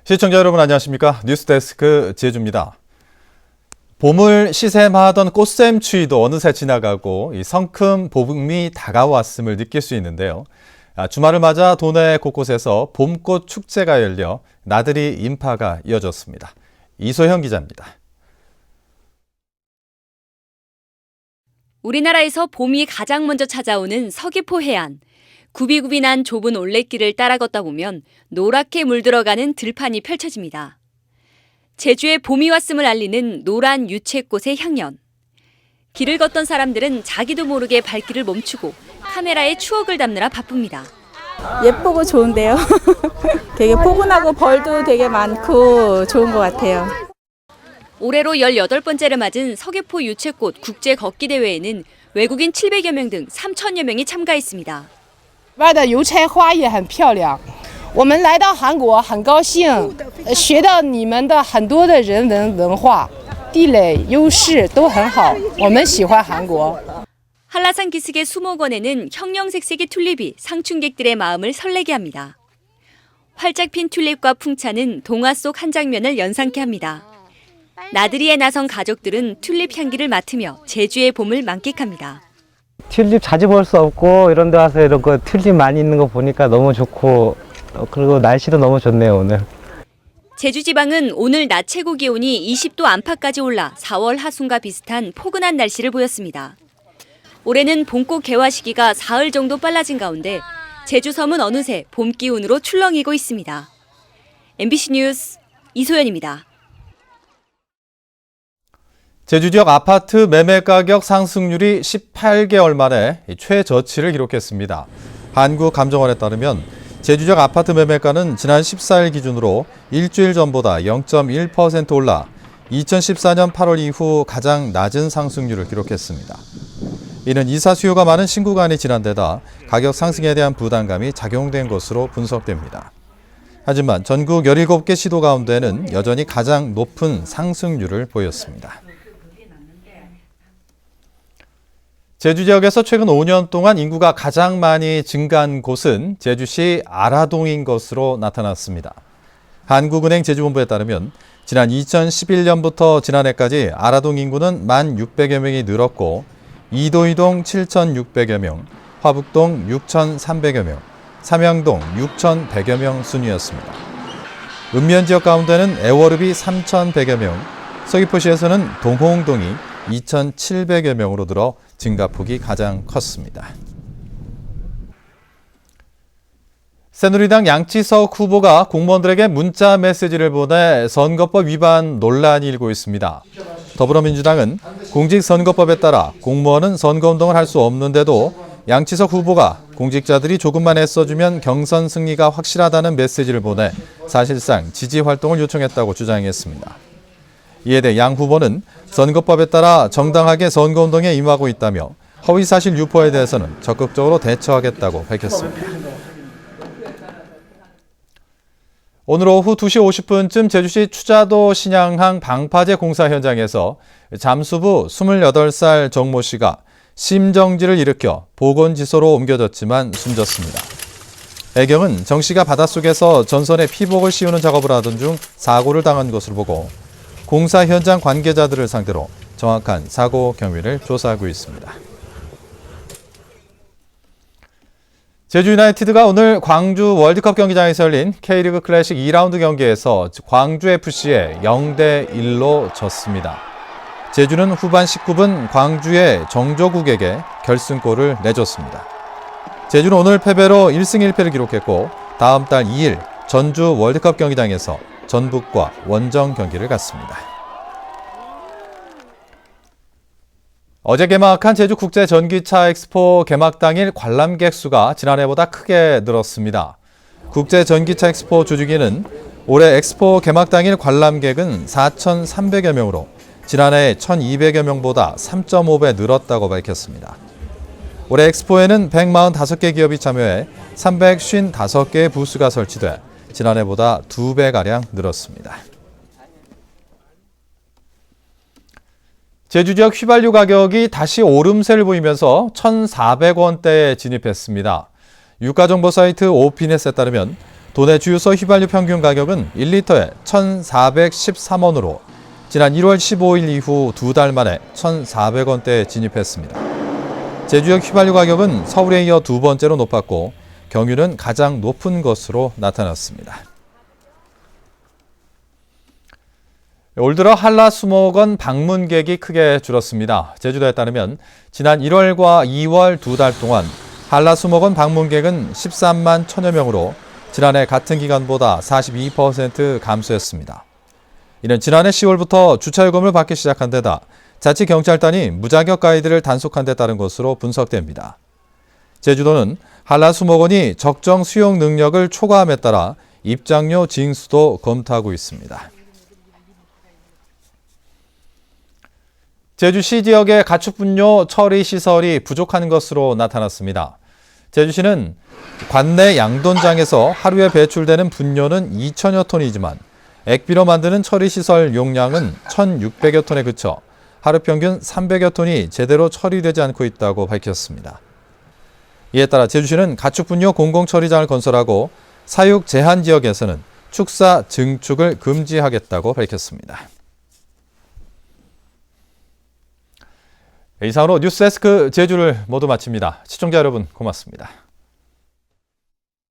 시청자 여러분 안녕하십니까? 뉴스데스크 제주입니다. 봄을 시샘하던 꽃샘추위도 어느새 지나가고 이 성큼 봄이 다가왔음을 느낄 수 있는데요. 주말을 맞아 도내 곳곳에서 봄꽃 축제가 열려 나들이 인파가 이어졌습니다. 이소영 기자입니다. 우리나라에서 봄이 가장 먼저 찾아오는 서귀포 해안. 굽이굽이 난 좁은 올레길을 따라 걷다 보면 노랗게 물들어가는 들판이 펼쳐집니다. 제주에 봄이 왔음을 알리는 노란 유채꽃의 향연. 길을 걷던 사람들은 자기도 모르게 발길을 멈추고 카메라에 추억을 담느라 바쁩니다. 예쁘고 좋은데요. 되게 포근하고 벌도 되게 많고 좋은 것 같아요. 올해로 18번째를 맞은 서귀포 유채꽃 국제 걷기 대회에는 외국인 700여 명 등 3,000여 명이 참가했습니다. 外的油菜花也很漂亮。我们来到韩国很高兴，学到你们的很多的人文化、地理优势都很好。我们喜欢韩国。 한라산 기슭의 수목원에는 형형색색의 튤립이 상춘객들의 마음을 설레게 합니다. 활짝 핀 튤립과 풍차는 동화 속 한 장면을 연상케 합니다. 나들이에 나선 가족들은 튤립 향기를 맡으며 제주의 봄을 만끽합니다. 튤립 자주 볼 수 없고 이런 데 와서 이런 거 튤립 많이 있는 거 보니까 너무 좋고 그리고 날씨도 너무 좋네요, 오늘. 제주 지방은 오늘 낮 최고 기온이 20도 안팎까지 올라 4월 하순과 비슷한 포근한 날씨를 보였습니다. 올해는 봄꽃 개화 시기가 사흘 정도 빨라진 가운데 제주 섬은 어느새 봄 기운으로 출렁이고 있습니다. MBC 뉴스 이소연입니다. 제주 지역 아파트 매매 가격 상승률이 18개월 만에 최저치를 기록했습니다. 한국감정원에 따르면 제주 지역 아파트 매매가는 지난 14일 기준으로 일주일 전보다 0.1% 올라 2014년 8월 이후 가장 낮은 상승률을 기록했습니다. 이는 이사 수요가 많은 신구간이 지난 데다 가격 상승에 대한 부담감이 작용된 것으로 분석됩니다. 하지만 전국 17개 시도 가운데는 여전히 가장 높은 상승률을 보였습니다. 제주 지역에서 최근 5년 동안 인구가 가장 많이 증가한 곳은 제주시 아라동인 것으로 나타났습니다. 한국은행 제주본부에 따르면 지난 2011년부터 지난해까지 아라동 인구는 1,600여 명이 늘었고 이도이동 7,600여 명, 화북동 6,300여 명, 삼양동 6,100여 명 순이었습니다. 읍면 지역 가운데는 애월읍이 3,100여 명, 서귀포시에서는 동호흥동이 2,700여 명으로 늘어 증가폭이 가장 컸습니다. 새누리당 양치석 후보가 공무원들에게 문자 메시지를 보내 선거법 위반 논란이 일고 있습니다. 더불어민주당은 공직선거법에 따라 공무원은 선거운동을 할 수 없는데도 양치석 후보가 공직자들이 조금만 애써주면 경선 승리가 확실하다는 메시지를 보내 사실상 지지 활동을 요청했다고 주장했습니다. 이에 대해 양 후보는 선거법에 따라 정당하게 선거운동에 임하고 있다며 허위사실 유포에 대해서는 적극적으로 대처하겠다고 밝혔습니다. 오늘 오후 2시 50분쯤 제주시 추자도 신양항 방파제 공사 현장에서 잠수부 28살 정모 씨가 심정지를 일으켜 보건지소로 옮겨졌지만 숨졌습니다. 배경은 정 씨가 바닷속에서 전선에 피복을 씌우는 작업을 하던 중 사고를 당한 것으로 보고 공사 현장 관계자들을 상대로 정확한 사고 경위를 조사하고 있습니다. 제주 유나이티드가 오늘 광주 월드컵 경기장에서 열린 K리그 클래식 2라운드 경기에서 광주FC에 0대1로 졌습니다. 제주는 후반 19분 광주의 정조국에게 결승골을 내줬습니다. 제주는 오늘 패배로 1승 1패를 기록했고 다음 달 2일 전주 월드컵 경기장에서 전북과 원정 경기를 갖습니다. 어제 개막한 제주국제전기차 엑스포 개막 당일 관람객 수가 지난해보다 크게 늘었습니다. 국제전기차 엑스포 주주기는 올해 엑스포 개막 당일 관람객은 4,300여 명으로 지난해 1,200여 명보다 3.5배 늘었다고 밝혔습니다. 올해 엑스포에는 145개 기업이 참여해 355개의 부스가 설치돼 지난해보다 2배가량 늘었습니다. 제주 지역 휘발유 가격이 다시 오름세를 보이면서 1,400원대에 진입했습니다. 유가정보 사이트 오피넷에 따르면 도내 주유소 휘발유 평균 가격은 1리터에 1,413원으로 지난 1월 15일 이후 2달 만에 1,400원대에 진입했습니다. 제주역 휘발유 가격은 서울에 이어 두 번째로 높았고 경유는 가장 높은 것으로 나타났습니다. 올 들어 한라수목원 방문객이 크게 줄었습니다. 제주도에 따르면 지난 1월과 2월 2달 동안 한라수목원 방문객은 13만 1천여 명으로 지난해 같은 기간보다 42% 감소했습니다. 이는 지난해 10월부터 주차요금을 받기 시작한 데다 자치경찰단이 무자격 가이드를 단속한 데 따른 것으로 분석됩니다. 제주도는 한라수목원이 적정 수용 능력을 초과함에 따라 입장료 징수도 검토하고 있습니다. 제주시 지역의 가축분뇨 처리 시설이 부족한 것으로 나타났습니다. 제주시는 관내 양돈장에서 하루에 배출되는 분뇨는 2천여 톤이지만 액비로 만드는 처리시설 용량은 1,600여 톤에 그쳐 하루 평균 300여 톤이 제대로 처리되지 않고 있다고 밝혔습니다. 이에 따라 제주시는 가축분뇨 공공처리장을 건설하고 사육 제한 지역에서는 축사 증축을 금지하겠다고 밝혔습니다. 이상으로 뉴스데스크 제주를 모두 마칩니다. 시청자 여러분 고맙습니다.